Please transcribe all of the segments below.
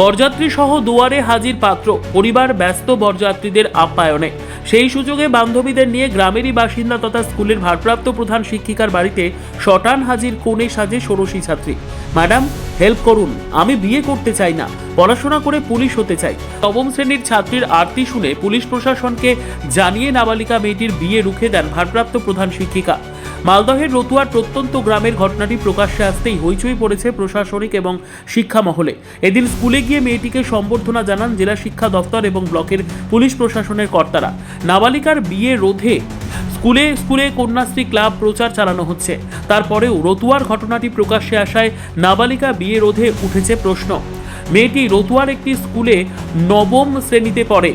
বরযাত্রী সহ দুয়ারে হাজির পাত্র, পরিবার ব্যস্ত বরযাত্রীদের আপ্যায়নে। সেই সুযোগে বান্ধবীদের নিয়ে গ্রামেরই বাসিন্দা তথা স্কুলের ভারপ্রাপ্ত প্রধান শিক্ষিকার বাড়িতে শটান হাজির কনে সাজে ষোড়শী ছাত্রী। ম্যাডাম, হেল্প করুন, আমি বিয়ে করতে চাই না, পড়াশোনা করে পুলিশ হতে চাই। নবম শ্রেণীর ছাত্রীর আরতি শুনে পুলিশ প্রশাসনকে জানিয়ে নাবালিকা মেয়েটির বিয়ে রুখে দেন ভারপ্রাপ্ত প্রধান শিক্ষিকা। মালদহের রতুয়ার প্রত্যন্ত গ্রামের ঘটনাটি প্রকাশ্যে আসতেই হইচই পড়েছে প্রশাসনিক এবং শিক্ষা মহলে। এদিন স্কুলে গিয়ে মেয়েটিকে সম্বর্ধনা জানান জেলা শিক্ষা দপ্তর এবং ব্লকের পুলিশ প্রশাসনের কর্তারা। নাবালিকার বিয়ে রোধে স্কুলে স্কুলে কন্যাশ্রী ক্লাব প্রচার চালানো হচ্ছে। তারপরেও রতুয়ার ঘটনাটি প্রকাশ্যে আসায় নাবালিকা বিয়ে রোধে উঠেছে প্রশ্ন। মেয়েটি রতুয়ার একটি স্কুলে নবম শ্রেণীতে পড়ে।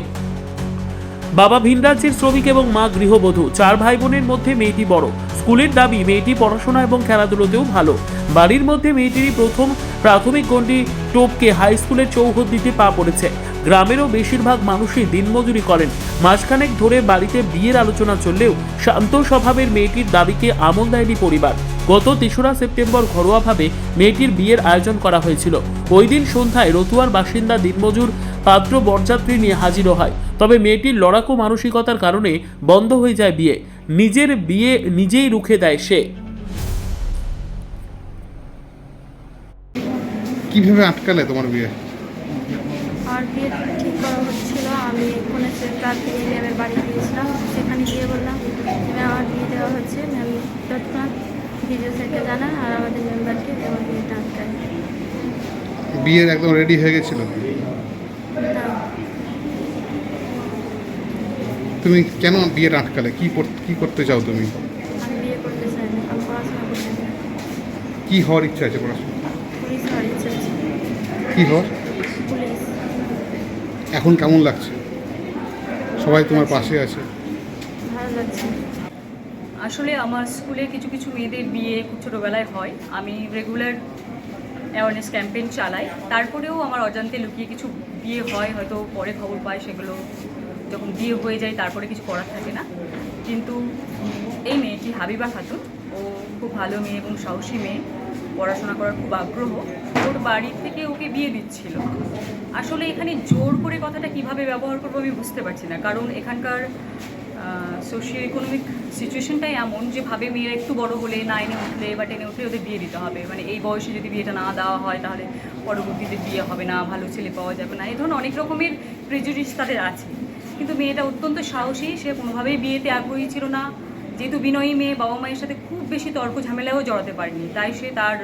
বাবা ভিন রাজ্যের শ্রমিক এবং মা গৃহবধূ। 4 ভাই বোনের মধ্যে মেয়েটি বড়। স্কুলের দাবি মেয়েটি পড়াশোনা এবং খেলাধুলোতেও ভালো। বাড়ির মধ্যে মেয়েটিরই প্রথম প্রাথমিক গণ্ডি টোপকে হাই স্কুলের চৌহদ্দিতে পা পড়েছে। গ্রামেরও বেশিরভাগ মানুষই দিনমজুরি করেন। মাসখানেক ধরে বাড়িতে বিয়ের আলোচনা চললেও শান্ত স্বভাবের মেয়েটির দাবিকে আমল দেয়নি পরিবার। গত 3রা সেপ্টেম্বর ঘরোয়াভাবে মেয়েটির বিয়ের আয়োজন করা হয়েছিল। ওই দিন সন্ধ্যায় রতুয়ার বাসিন্দা দিনমজুর পাত্র বরযাত্রী নিয়ে হাজিরও হয়। তবে মেয়েটির লড়াকু মানসিকতার কারণে বন্ধ হয়ে যায় বিয়ে। নিজের বিয়ে নিজেই রুখে দেয় সে। কিভাবে আটকালে তোমার বিয়ে? আর বিয়ে ঠিক করা হচ্ছিল, আমি কনেছের প্রার্থী ম্যামের বাড়ি গিয়েছিলাম। সেখানে গিয়ে বললাম ম্যাম আমার বিয়ে দেওয়া হচ্ছে। ম্যাম তৎক্ষণাৎ ভিডিও স্যারকে জানান আর আমাদের মেম্বারকে আমার বিয়েটা আটকায়। বিয়ের একদম রেডি হয়ে গেছিল? না, তুমি কেন বিয়ের আটকালে? কি করতে চাও তুমি? আমি বিয়ে করতে চাই না, আমি পড়াশোনা করতে চাই। কি হওয়ার ইচ্ছা আছে? পড়াশোনা পুলিশ হওয়ার ইচ্ছে আছে। কি হওয়ার? পুলিশ। এখন কেমন লাগছে? সবাই তোমার পাশে আছে? ভালো লাগছে। আসলে আমার স্কুলে কিছু কিছু মেয়েদের বিয়ে খুব ছোটোবেলায় হয়। আমি রেগুলার অ্যাওয়ারনেস ক্যাম্পেইন চালাই, তারপরেও আমার অজান্তে লুকিয়ে কিছু বিয়ে হয়, হয়তো পরে খবর পাই। সেগুলো যখন বিয়ে হয়ে যায় তারপরে কিছু করার থাকে না। কিন্তু এই মেয়েটি হাবিবা খাতুন, ও খুব ভালো মেয়ে এবং সাহসী মেয়ে, পড়াশোনা করার খুব আগ্রহ। ওর বাড়ি থেকে ওকে বিয়ে দিচ্ছিল। আসলে এখানে জোর করে কথাটা কিভাবে ব্যবহার করবো আমি বুঝতে পারছি না, কারণ এখানকার সোশিও ইকোনমিক সিচুয়েশনটাই এমন যে ভাবে মেয়েরা একটু বড় হলে 9-এ উঠলে বা 10-এ উঠলে ওদের বিয়ে দিতে হবে। মানে এই বয়সে যদি বিয়েটা না দেওয়া হয় তাহলে পরবর্তীতে বিয়ে হবে না, ভালো ছেলে পাওয়া যাবে না, এই ধরনের অনেক রকমের প্রেজুডিস তাদের আছে। কিন্তু মেয়েটা অত্যন্ত সাহসী, সে কোনোভাবেই বিয়েতে আগ্রহী ছিল না। যেহেতু বিনয়ী মেয়ে, বাবা মায়ের সাথে খুব বেশি তর্ক ঝামেলাও জড়াতে পারেনি, তাই সে তার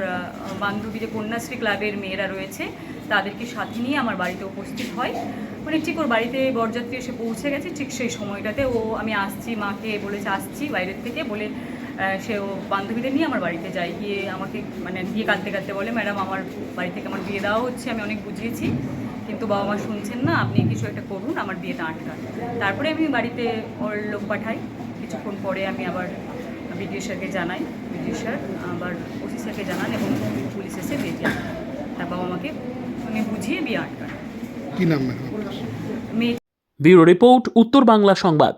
বান্ধবী যে কন্যাশ্রী ক্লাবের মেয়েরা রয়েছে তাদেরকে সাথে নিয়ে আমার বাড়িতে উপস্থিত হয়। মানে ঠিক ওর বাড়িতে বরযাত্রী এসে পৌঁছে গেছে, ঠিক সেই সময়টাতে আমি আসছি, মাকে বলেছে আসছি বাইরের থেকে বলে সে ও বান্ধবীদের নিয়ে আমার বাড়িতে যায়। গিয়ে আমাকে মানে গিয়ে কাঁদতে কাঁদতে বলে ম্যাডাম আমার বাড়ি থেকে আমার বিয়ে দেওয়া হচ্ছে, আমি অনেক বুঝিয়েছি কিন্তু বাবা মা শুনছেন না, আপনি কিছু একটা করুন, আমার বিয়েটা আটকান। তারপরে আমি বাড়িতে ওর লোক পাঠাই। কিছুক্ষণ পরে আমি আবার বিডিও স্যারকে জানাই, বিডিও স্যার আবার ওসি স্যারকে জানান এবং পুলিশ এসে বিয়ে যায়। তার বাবা মাকে উনি বুঝিয়ে বিয়ে আটকান। কি নাম? ব্যুরো রিপোর্ট, উত্তর বাংলা সংবাদ।